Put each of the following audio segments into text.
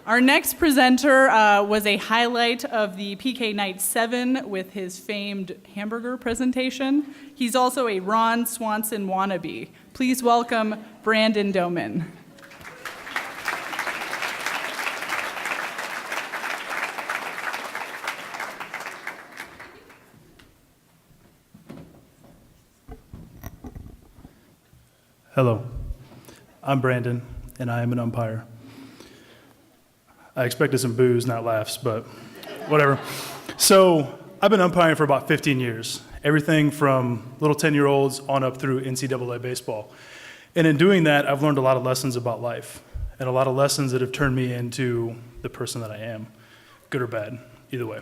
Our next presenter was a highlight of the PK Night 7 with his famed hamburger presentation. He's also a Ron Swanson wannabe. Please welcome Brandon Dohman. Hello, I'm Brandon, and I am an umpire. I expected some boos, not laughs, but whatever. So I've been umpiring for about 15 years, everything from little 10-year-olds on up through NCAA baseball. And in doing that, I've learned a lot of lessons about life, and a lot of lessons that have turned me into the person that I am, good or bad, either way.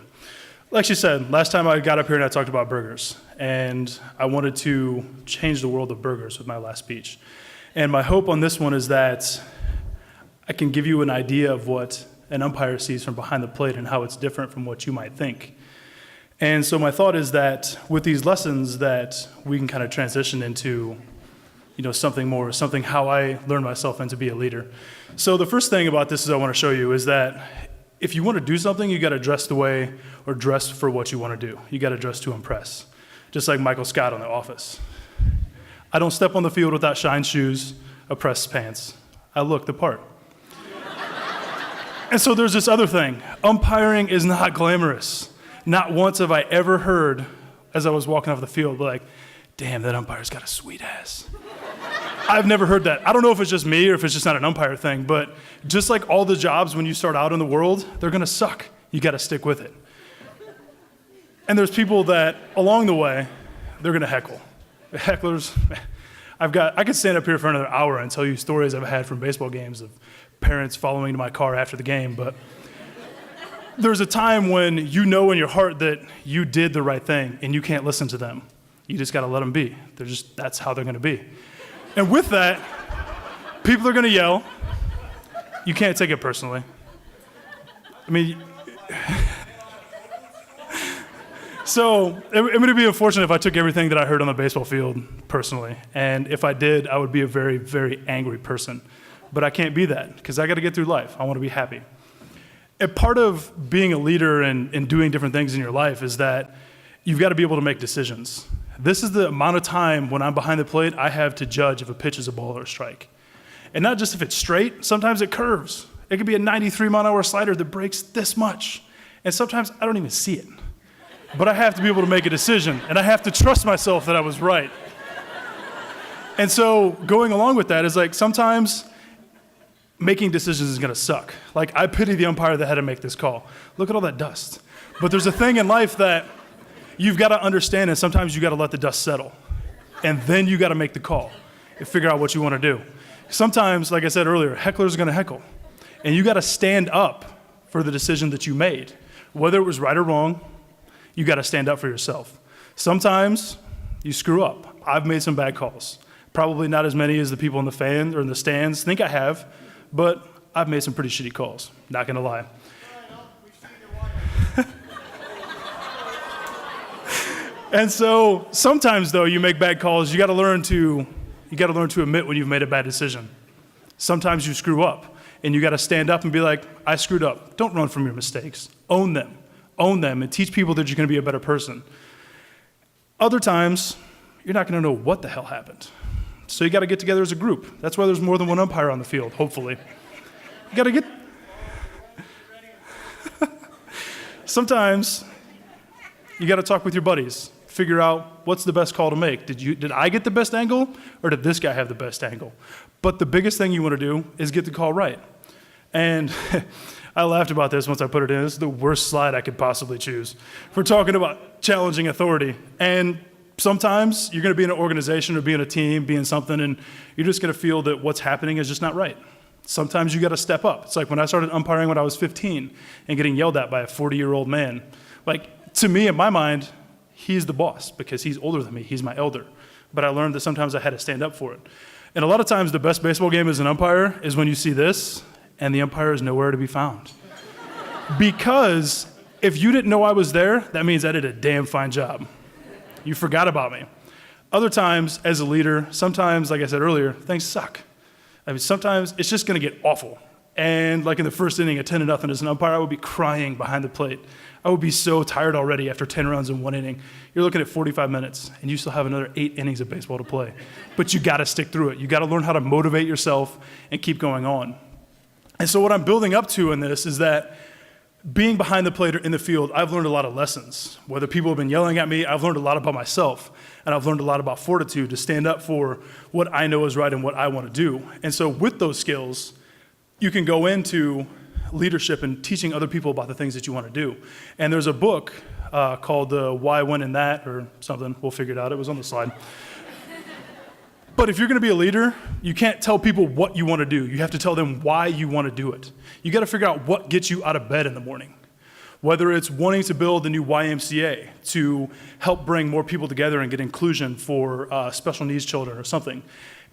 Like she said, last time I got up here and I talked about burgers, and I wanted to change the world of burgers with my last speech. And my hope on this one is that I can give you an idea of what an umpire sees from behind the plate and how it's different from what you might think. And so my thought is that with these lessons that we can kind of transition into something more, something how I learned myself and to be a leader. So the first thing about this is I want to show you is that if you want to do something, you got to dress the way or dress for what you want to do. You got to dress to impress. Just like Michael Scott on The Office. I don't step on the field without shine shoes or pressed pants. I look the part. And so there's this other thing. Umpiring is not glamorous. Not once have I ever heard, as I was walking off the field, like, damn, that umpire's got a sweet ass. I've never heard that. I don't know if it's just me or if it's just not an umpire thing, but just like all the jobs when you start out in the world, they're gonna suck. You gotta stick with it. And there's people that, along the way, they're gonna heckle. Hecklers, I could stand up here for another hour and tell you stories I've had from baseball games of parents following to my car after the game, but there's a time when you know in your heart that you did the right thing and you can't listen to them. You just gotta let them be. That's how they're gonna be. And with that, people are gonna yell. You can't take it personally. I mean, so it would be unfortunate if I took everything that I heard on the baseball field personally. And if I did, I would be a very, very angry person. But I can't be that because I gotta get through life. I wanna be happy. And part of being a leader and doing different things in your life is that you've gotta be able to make decisions. This is the amount of time when I'm behind the plate I have to judge if a pitch is a ball or a strike. And not just if it's straight, sometimes it curves. It could be a 93-mile-an-hour slider that breaks this much. And sometimes I don't even see it. But I have to be able to make a decision, and I have to trust myself that I was right. And so going along with that is like sometimes making decisions is gonna suck. Like I pity the umpire that had to make this call. Look at all that dust. But there's a thing in life that you've gotta understand, and sometimes you gotta let the dust settle. And then you gotta make the call and figure out what you wanna do. Sometimes, like I said earlier, hecklers are gonna heckle. And you gotta stand up for the decision that you made. Whether it was right or wrong, you gotta stand up for yourself. Sometimes you screw up. I've made some bad calls. Probably not as many as the people in the fan or in the stands think I have, but I've made some pretty shitty calls, not gonna lie. And so sometimes though you make bad calls, you gotta learn to admit when you've made a bad decision. Sometimes you screw up and you gotta stand up and be like, I screwed up. Don't run from your mistakes. Own them and teach people that you're gonna be a better person. Other times, you're not gonna know what the hell happened. So you gotta get together as a group. That's why there's more than one umpire on the field, hopefully. You gotta get... Sometimes, you gotta talk with your buddies. Figure out what's the best call to make. Did I get the best angle, or did this guy have the best angle? But the biggest thing you wanna do is get the call right. And I laughed about this once I put it in. This is the worst slide I could possibly choose. We're talking about challenging authority. And sometimes you're gonna be in an organization or be in a team, be in something, and you're just gonna feel that what's happening is just not right. Sometimes you gotta step up. It's like when I started umpiring when I was 15 and getting yelled at by a 40-year-old man. Like, to me, in my mind, he's the boss because he's older than me, he's my elder. But I learned that sometimes I had to stand up for it. And a lot of times the best baseball game as an umpire is when you see this and the umpire is nowhere to be found. Because if you didn't know I was there, that means I did a damn fine job. You forgot about me. Other times, as a leader, sometimes, like I said earlier, things suck. I mean, sometimes it's just gonna get awful. And like in the first inning at 10-0 as an umpire, I would be crying behind the plate. I would be so tired already after 10 runs in one inning. You're looking at 45 minutes, and you still have another 8 innings of baseball to play. But you got to stick through it. You got to learn how to motivate yourself and keep going on. And so what I'm building up to in this is that being behind the plate or in the field, I've learned a lot of lessons. Whether people have been yelling at me, I've learned a lot about myself, and I've learned a lot about fortitude to stand up for what I know is right and what I want to do. And so with those skills, you can go into leadership and teaching other people about the things that you want to do. And there's a book called Why, When, and That, or something. We'll figure it out. It was on the slide. But if you're going to be a leader, you can't tell people what you want to do. You have to tell them why you want to do it. You got to figure out what gets you out of bed in the morning. Whether it's wanting to build a new YMCA to help bring more people together and get inclusion for special needs children or something.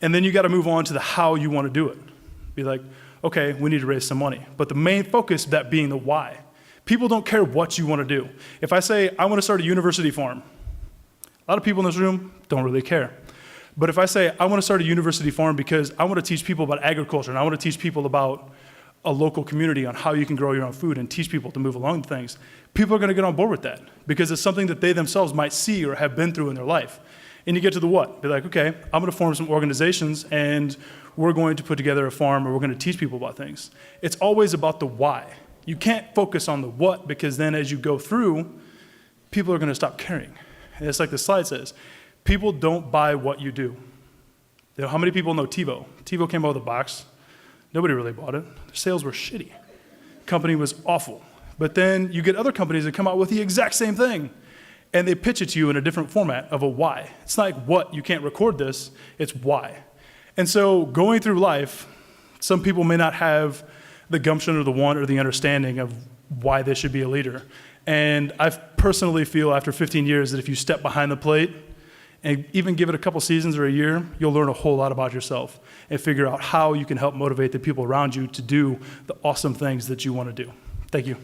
And then you got to move on to the how you want to do it. Be like, okay, we need to raise some money. But the main focus of that being the why. People don't care what you want to do. If I say, I want to start a university farm, a lot of people in this room don't really care. But if I say, I want to start a university farm because I want to teach people about agriculture and I want to teach people about a local community on how you can grow your own food and teach people to move along things, people are going to get on board with that because it's something that they themselves might see or have been through in their life. And you get to the what? Be like, okay, I'm going to form some organizations and we're going to put together a farm or we're going to teach people about things. It's always about the why. You can't focus on the what because then as you go through, people are going to stop caring. And it's like the slide says, people don't buy what you do. You know, how many people know TiVo? TiVo came out with a box. Nobody really bought it. Their sales were shitty. Company was awful. But then you get other companies that come out with the exact same thing, and they pitch it to you in a different format of a why. It's not like what, you can't record this, it's why. And so going through life, some people may not have the gumption or the want or the understanding of why they should be a leader. And I personally feel after 15 years that if you step behind the plate and even give it a couple seasons or a year, you'll learn a whole lot about yourself and figure out how you can help motivate the people around you to do the awesome things that you want to do. Thank you.